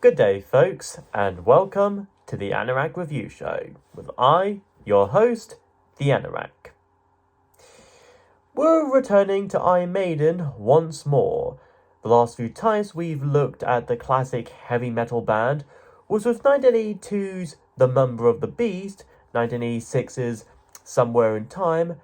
Good day, folks, and welcome to the Anorak Review Show with your host, the Anorak. We're returning to Maiden once more. The last few times we've looked at the classic heavy metal band was with 1982's The Number of the Beast, 1986's Somewhere in Time,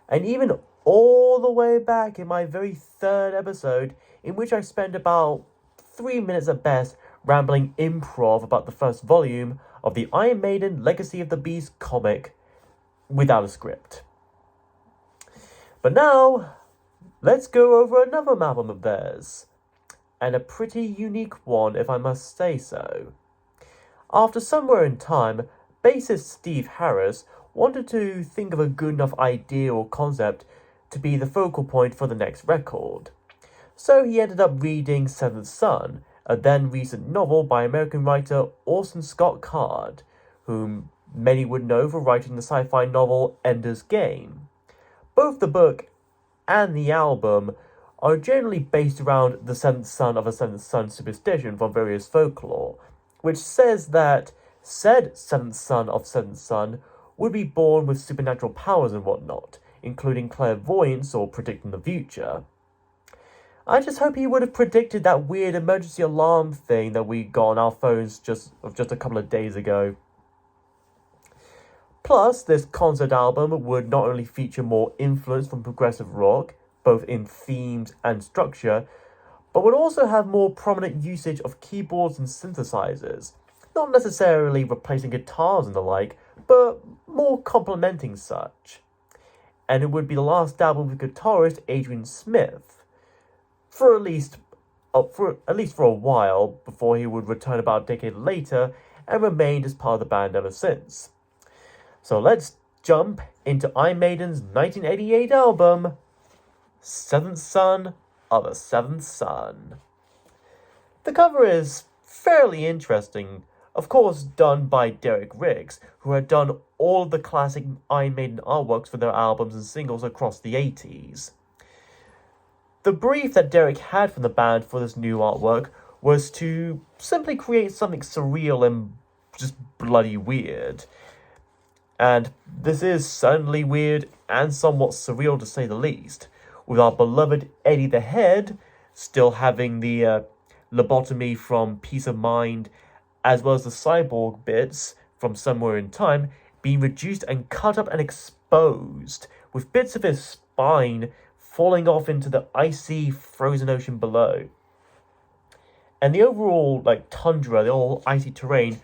and even all the way back in my very third episode, in which I spent about 3 minutes at best rambling improv about the first volume of the Iron Maiden Legacy of the Beast comic without a script. But now, let's go over another album of theirs, and a pretty unique one if I must say so. After Somewhere in Time, bassist Steve Harris wanted to think of a good enough idea or concept to be the focal point for the next record. So he ended up reading Seventh Son, a then recent novel by American writer Orson Scott Card, whom many would know for writing the sci-fi novel Ender's Game. Both the book and the album are generally based around the seventh son of a seventh son superstition from various folklore, which says that said seventh son of seventh son would be born with supernatural powers and whatnot, including clairvoyance or predicting the future. I just hope he would have predicted that weird emergency alarm thing that we got on our phones just a couple of days ago. Plus, this concert album would not only feature more influence from progressive rock, both in themes and structure, but would also have more prominent usage of keyboards and synthesizers, not necessarily replacing guitars and the like, but more complementing such. And it would be the last album with guitarist Adrian Smith, for at least for a while, before he would return about a decade later and remained as part of the band ever since. So let's jump into Iron Maiden's 1988 album, Seventh Son of a Seventh Son. The cover is fairly interesting, of course done by Derek Riggs, who had done all of the classic Iron Maiden artworks for their albums and singles across the 80s. The brief that Derek had from the band for this new artwork was to simply create something surreal and just bloody weird. And this is certainly weird and somewhat surreal to say the least, with our beloved Eddie the Head still having the lobotomy from Peace of Mind, as well as the cyborg bits from Somewhere in Time being reduced and cut up and exposed, with bits of his spine falling off into the icy, frozen ocean below. And the overall, tundra, the whole icy terrain,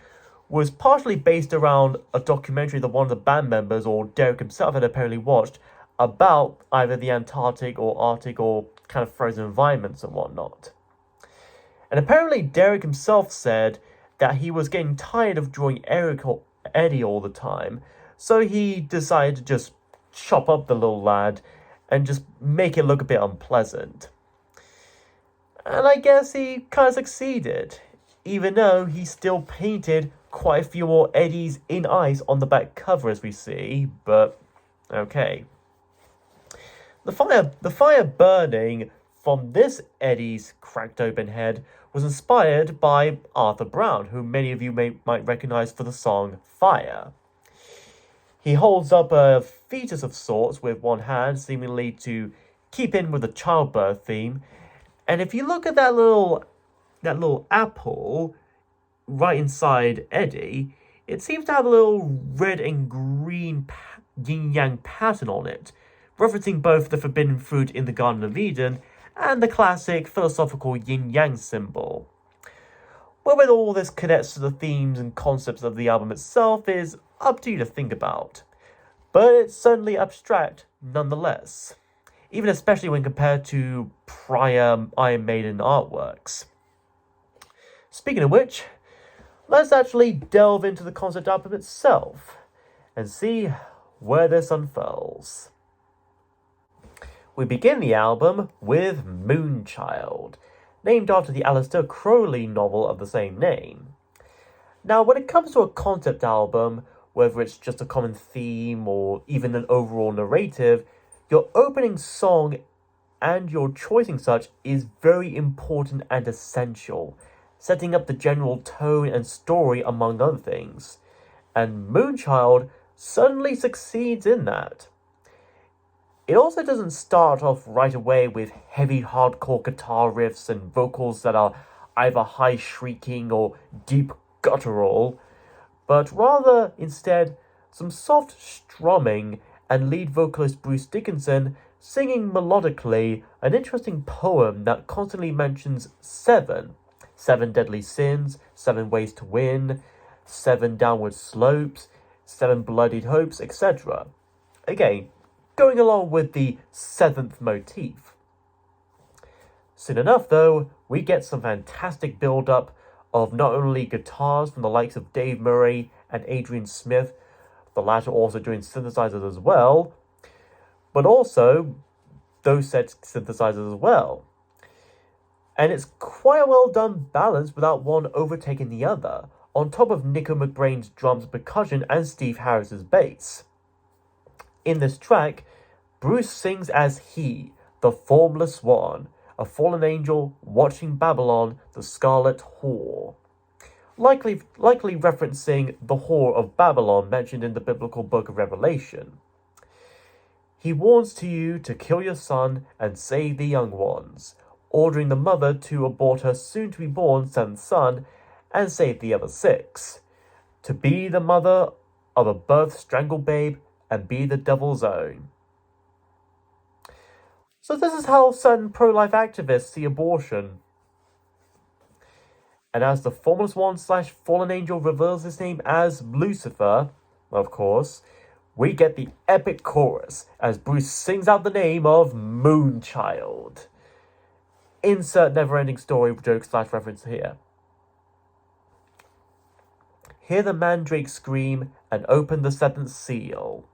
was partially based around a documentary that one of the band members, or Derek himself, had apparently watched about either the Antarctic or Arctic or kind of frozen environments and whatnot. And apparently Derek himself said that he was getting tired of drawing Eddie all the time, so he decided to just chop up the little lad and just make it look a bit unpleasant. And I guess he kind of succeeded, even though he still painted quite a few more Eddies in ice on the back cover, as we see, but okay. The fire burning from this Eddie's cracked open head was inspired by Arthur Brown, who many of you might recognize for the song Fire. He holds up a fetus of sorts with one hand, seemingly to keep in with the childbirth theme. And if you look at that little apple right inside Eddie, it seems to have a little red and green yin-yang pattern on it, referencing both the forbidden fruit in the Garden of Eden and the classic philosophical yin-yang symbol. Whether all this connects to the themes and concepts of the album itself is up to you to think about, but it's certainly abstract nonetheless, even especially when compared to prior Iron Maiden artworks. Speaking of which, let's actually delve into the concept album itself and see where this unfurls. We begin the album with Moonchild, named after the Aleister Crowley novel of the same name. Now, when it comes to a concept album, whether it's just a common theme or even an overall narrative, your opening song and your choosing such is very important and essential, setting up the general tone and story among other things. And Moonchild certainly succeeds in that. It also doesn't start off right away with heavy hardcore guitar riffs and vocals that are either high shrieking or deep guttural, but rather instead some soft strumming and lead vocalist Bruce Dickinson singing melodically an interesting poem that constantly mentions seven deadly sins, 7 ways to win, 7 downward slopes, 7 bloodied hopes, etc. Again, going along with the seventh motif. Soon enough, though, we get some fantastic build up of not only guitars from the likes of Dave Murray and Adrian Smith, the latter also doing synthesizers as well, but also those set synthesizers as well. And it's quite a well done balance without one overtaking the other, on top of Nico McBrain's drums and percussion and Steve Harris's bass. In this track, Bruce sings as he, the formless one, a fallen angel watching Babylon, the scarlet whore. Likely referencing the whore of Babylon mentioned in the biblical book of Revelation. He warns to you to kill your son and save the young ones, ordering the mother to abort her soon-to-be-born 7th son and save the other 6, to be the mother of a birth-strangled babe and be the devil's own. So this is how certain pro-life activists see abortion. And as the Formless One / Fallen Angel reveals his name as Lucifer, of course, we get the epic chorus as Bruce sings out the name of Moonchild. Insert never-ending story joke / reference here. Hear the mandrake scream and open the 7th seal.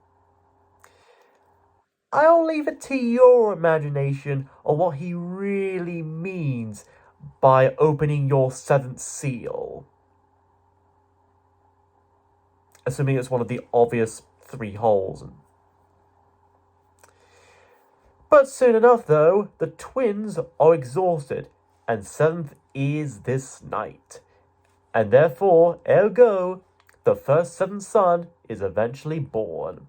I'll leave it to your imagination on what he really means by opening your 7th seal. Assuming it's one of the obvious 3 holes. But soon enough, though, the twins are exhausted, and 7th is this night. And therefore, ergo, the first 7th son is eventually born.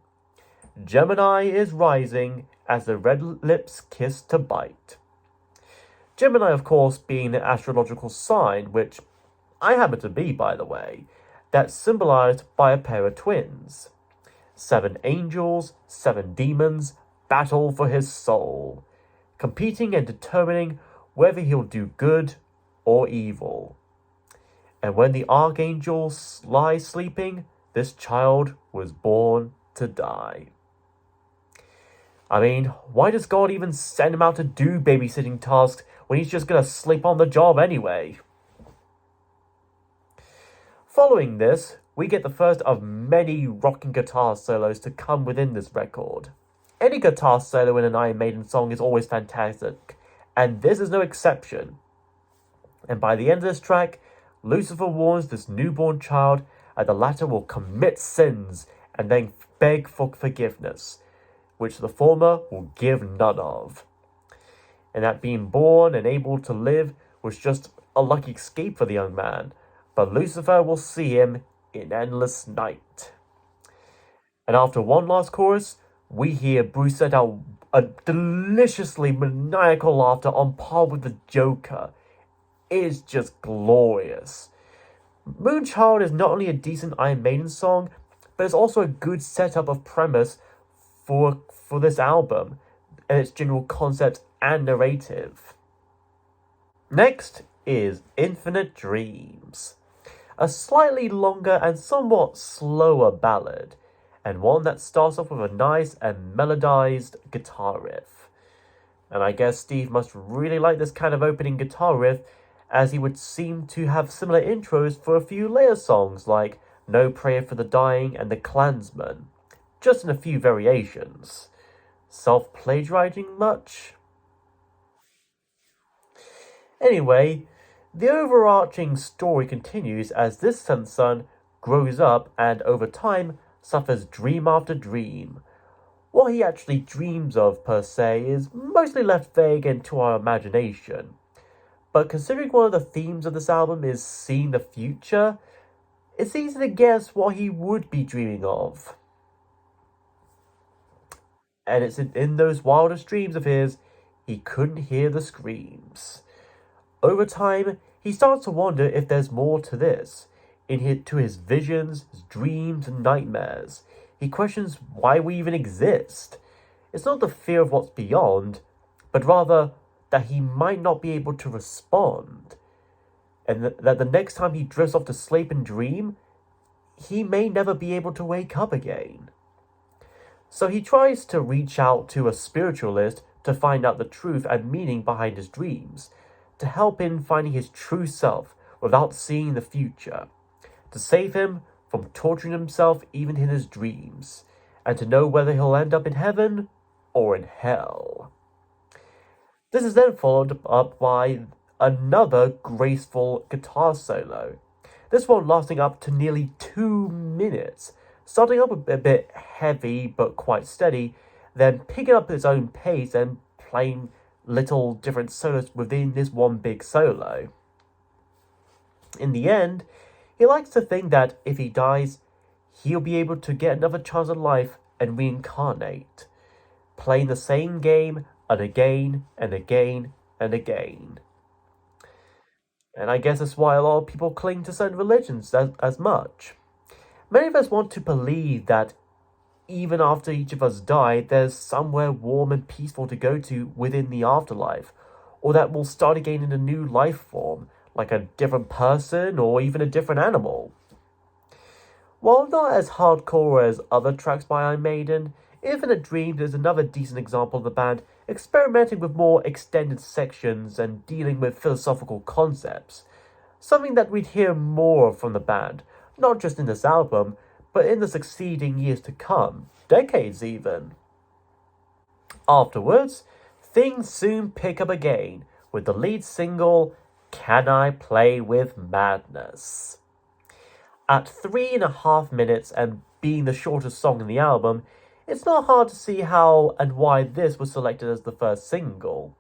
Gemini is rising as the red lips kiss to bite. Gemini, of course, being an astrological sign, which I happen to be, by the way, that's symbolized by a pair of twins. 7 angels, 7 demons, battle for his soul, competing and determining whether he'll do good or evil. And when the archangel lies sleeping, this child was born to die. I mean, why does God even send him out to do babysitting tasks when he's just gonna sleep on the job anyway? Following this, we get the first of many rocking guitar solos to come within this record. Any guitar solo in an Iron Maiden song is always fantastic, and this is no exception. And by the end of this track, Lucifer warns this newborn child that the latter will commit sins and then beg for forgiveness, which the former will give none of. And that being born and able to live was just a lucky escape for the young man, but Lucifer will see him in endless night. And after one last chorus, we hear Bruce set out a deliciously maniacal laughter on par with the Joker. It is just glorious. Moonchild is not only a decent Iron Maiden song, but it's also a good setup of premise for this album and its general concept and narrative. Next is Infinite Dreams, a slightly longer and somewhat slower ballad, and one that starts off with a nice and melodized guitar riff. And I guess Steve must really like this kind of opening guitar riff, as he would seem to have similar intros for a few later songs like No Prayer for the Dying and The Klansman, just in a few variations. Self-plagiarizing much? Anyway, the overarching story continues as this 7th son grows up and over time suffers dream after dream. What he actually dreams of per se is mostly left vague into our imagination, But considering one of the themes of this album is seeing the future, it's easy to guess what he would be dreaming of. And it's in those wildest dreams of his, he couldn't hear the screams. Over time, he starts to wonder if there's more to this. To his visions, his dreams, and nightmares. He questions why we even exist. It's not the fear of what's beyond, but rather that he might not be able to respond. And that the next time he drifts off to sleep and dream, he may never be able to wake up again. So he tries to reach out to a spiritualist to find out the truth and meaning behind his dreams, to help in finding his true self without seeing the future, to save him from torturing himself even in his dreams, and to know whether he'll end up in heaven or in hell. This is then followed up by another graceful guitar solo, this one lasting up to nearly 2 minutes, starting up a bit heavy but quite steady, then picking up its own pace and playing little different solos within this one big solo. In the end, he likes to think that if he dies, he'll be able to get another chance at life and reincarnate, playing the same game and again and again and again. And I guess that's why a lot of people cling to certain religions as much. Many of us want to believe that even after each of us die, there's somewhere warm and peaceful to go to within the afterlife, or that we'll start again in a new life form, like a different person or even a different animal. While not as hardcore as other tracks by Iron Maiden, Infinite Dreams is another decent example of the band experimenting with more extended sections and dealing with philosophical concepts, something that we'd hear more from the band, not just in this album, but in the succeeding years to come, decades even. Afterwards, things soon pick up again with the lead single, Can I Play with Madness? At 3.5 minutes and being the shortest song in the album, it's not hard to see how and why this was selected as the first single.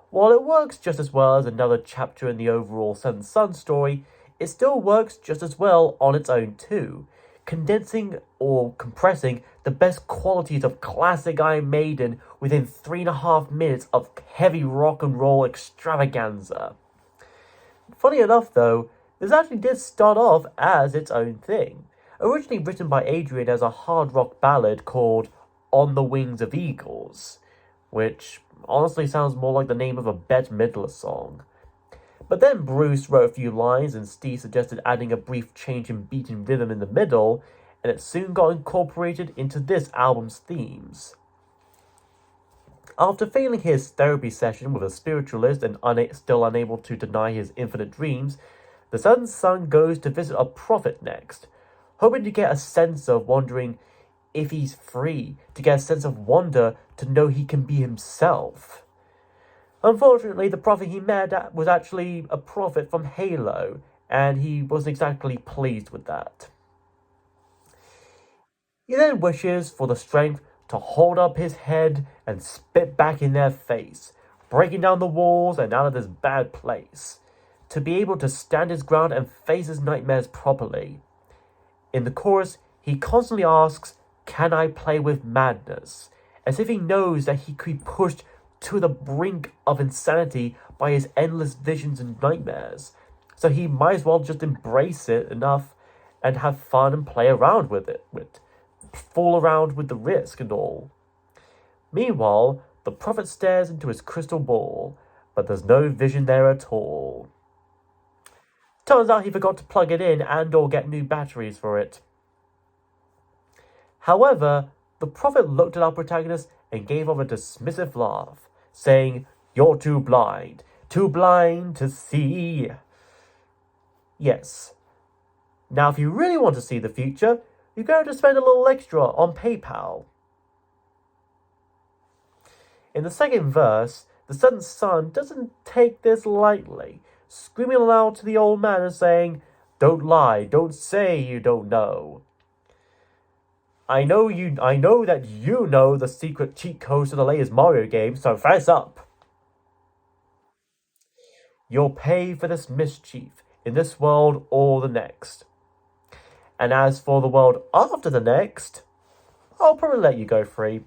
While it works just as well as another chapter in the overall Seventh Son story, it still works just as well on its own too, condensing or compressing the best qualities of classic Iron Maiden within 3.5 minutes of heavy rock and roll extravaganza. Funny enough though, this actually did start off as its own thing, originally written by Adrian as a hard rock ballad called On the Wings of Eagles, which honestly sounds more like the name of a Bette Midler song. But then Bruce wrote a few lines and Steve suggested adding a brief change in beat and rhythm in the middle, and it soon got incorporated into this album's themes. After failing his therapy session with a spiritualist and still unable to deny his infinite dreams, the Seventh Son goes to visit a prophet next, hoping to get a sense of wondering if he's free, to get a sense of wonder to know he can be himself. Unfortunately, the prophet he met was actually a prophet from Halo, and he wasn't exactly pleased with that. He then wishes for the strength to hold up his head and spit back in their face, breaking down the walls and out of this bad place, to be able to stand his ground and face his nightmares properly. In the chorus, he constantly asks, Can I play with madness? As if he knows that he could be pushed to the brink of insanity by his endless visions and nightmares. So he might as well just embrace it enough and have fun and play around with it, fool around with the risk and all. Meanwhile, the prophet stares into his crystal ball, but there's no vision there at all. Turns out he forgot to plug it in and or get new batteries for it. However, the prophet looked at our protagonist and gave off a dismissive laugh, saying, You're too blind to see. Yes. Now, if you really want to see the future, you're going to spend a little extra on PayPal. In the second verse, the Seventh Son doesn't take this lightly, screaming aloud to the old man and saying, Don't lie, don't say you don't know. I know that you know the secret cheat codes to the latest Mario game, so fess up. You'll pay for this mischief in this world or the next. And as for the world after the next, I'll probably let you go free.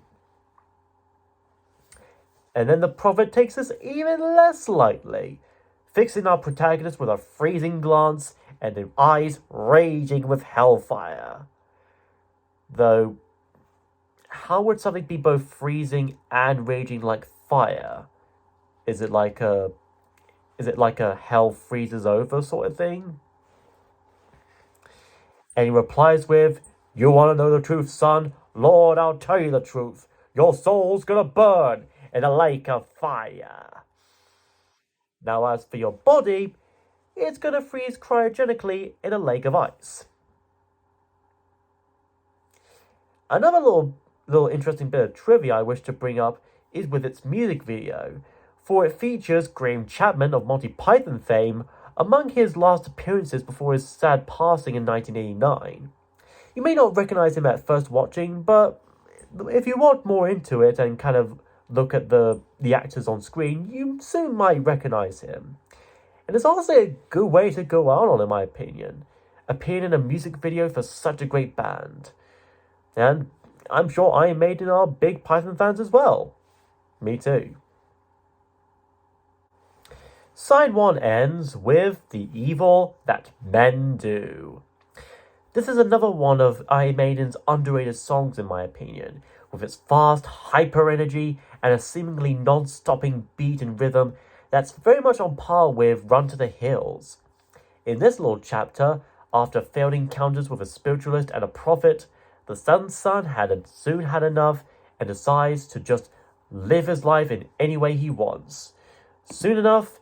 And then the prophet takes this even less lightly, fixing our protagonist with a freezing glance and the eyes raging with hellfire. Though, how would something be both freezing and raging like fire? Is it like a hell freezes over sort of thing? And he replies with, "You want to know the truth, son? Lord, I'll tell you the truth. Your soul's gonna burn in a lake of fire. Now, as for your body, it's gonna freeze cryogenically in a lake of ice." Another little interesting bit of trivia I wish to bring up is with its music video, for it features Graham Chapman of Monty Python fame among his last appearances before his sad passing in 1989. You may not recognize him at first watching, but if you want more into it and kind of look at the actors on screen, you soon might recognize him. And it's honestly a good way to go out on, in my opinion, appearing in a music video for such a great band. And I'm sure Iron Maiden are big Python fans as well. Me too. Side 1 ends with The Evil That Men Do. This is another one of Iron Maiden's underrated songs in my opinion, with its fast hyper energy and a seemingly non-stopping beat and rhythm that's very much on par with Run to the Hills. In this little chapter, after failed encounters with a spiritualist and a prophet, the Sun's Son had soon had enough and decides to just live his life in any way he wants. Soon enough,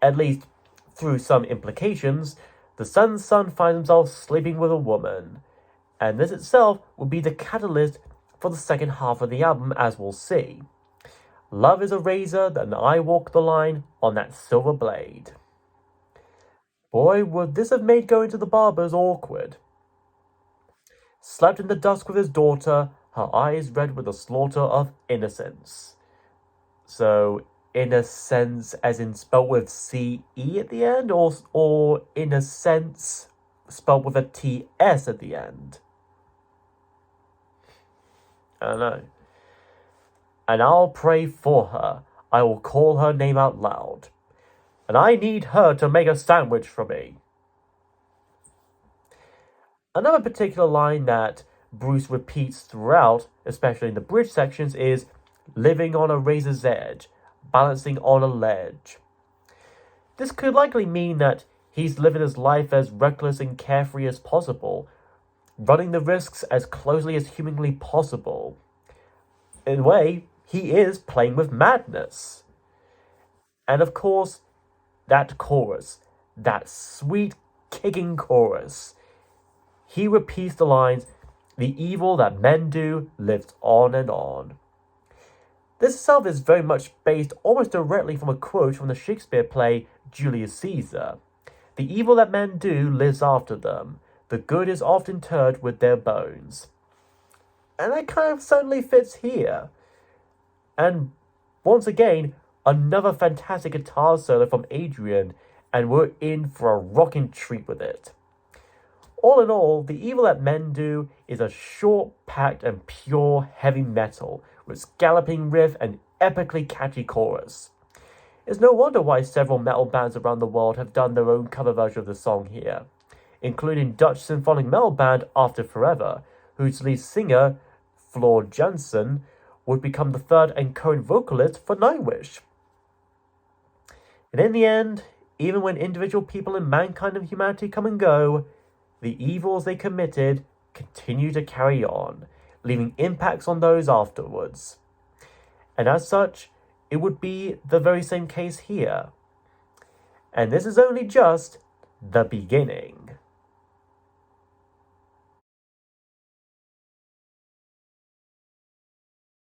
at least through some implications, the Sun's Son finds himself sleeping with a woman. And this itself will be the catalyst for the second half of the album, as we'll see. Love is a razor, and I walk the line on that silver blade. Boy, would this have made going to the barber's awkward. Slept in the dusk with his daughter, her eyes red with the slaughter of innocence. So, innocence as in spelled with C-E at the end, or innocence spelled with a T-S at the end? I don't know. And I'll pray for her. I will call her name out loud. And I need her to make a sandwich for me. Another particular line that Bruce repeats throughout, especially in the bridge sections, is living on a razor's edge, balancing on a ledge. This could likely mean that he's living his life as reckless and carefree as possible, running the risks as closely as humanly possible. In a way, he is playing with madness. And of course, that chorus, that sweet kicking chorus, he repeats the lines, "The evil that men do lives on and on." This itself is very much based almost directly from a quote from the Shakespeare play Julius Caesar. "The evil that men do lives after them. The good is oft interred with their bones." And that kind of certainly fits here. And once again, another fantastic guitar solo from Adrian, and we're in for a rocking treat with it. All in all, The Evil That Men Do is a short, packed, and pure heavy metal with its galloping riff and epically catchy chorus. It's no wonder why several metal bands around the world have done their own cover version of the song here, including Dutch symphonic metal band After Forever, whose lead singer, Floor Jansen, would become the third and current vocalist for Nightwish. And in the end, even when individual people in mankind and humanity come and go, the evils they committed continue to carry on, leaving impacts on those afterwards. And as such, it would be the very same case here. And this is only just the beginning.